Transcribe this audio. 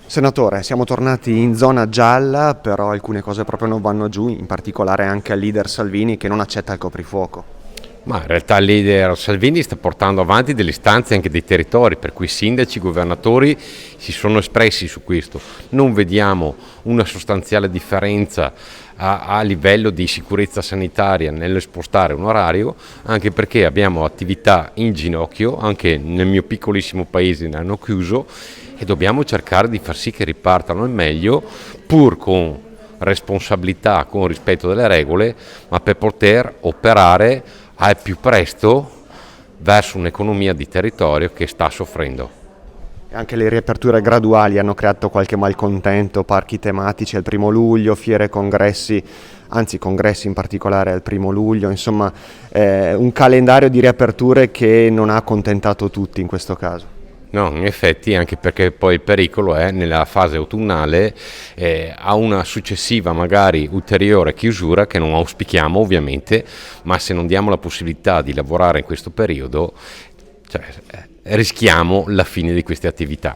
Senatore, siamo tornati in zona gialla, però alcune cose proprio non vanno giù, in particolare anche al leader Salvini che non accetta il coprifuoco. Ma in realtà il leader Salvini sta portando avanti delle istanze anche dei territori, per cui sindaci, governatori si sono espressi su questo. Non vediamo una sostanziale differenza a livello di sicurezza sanitaria nello spostare un orario, anche perché abbiamo attività in ginocchio, anche nel mio piccolissimo paese ne hanno chiuso e dobbiamo cercare di far sì che ripartano al meglio, pur con responsabilità, con rispetto delle regole, ma per poter operare al più presto verso un'economia di territorio che sta soffrendo. Anche le riaperture graduali hanno creato qualche malcontento, parchi tematici al 1° luglio, fiere, congressi, anzi congressi in particolare al 1° luglio, insomma un calendario di riaperture che non ha accontentato tutti in questo caso. No, in effetti, anche perché poi il pericolo è nella fase autunnale a una successiva magari ulteriore chiusura che non auspichiamo ovviamente, ma se non diamo la possibilità di lavorare in questo periodo, rischiamo la fine di queste attività.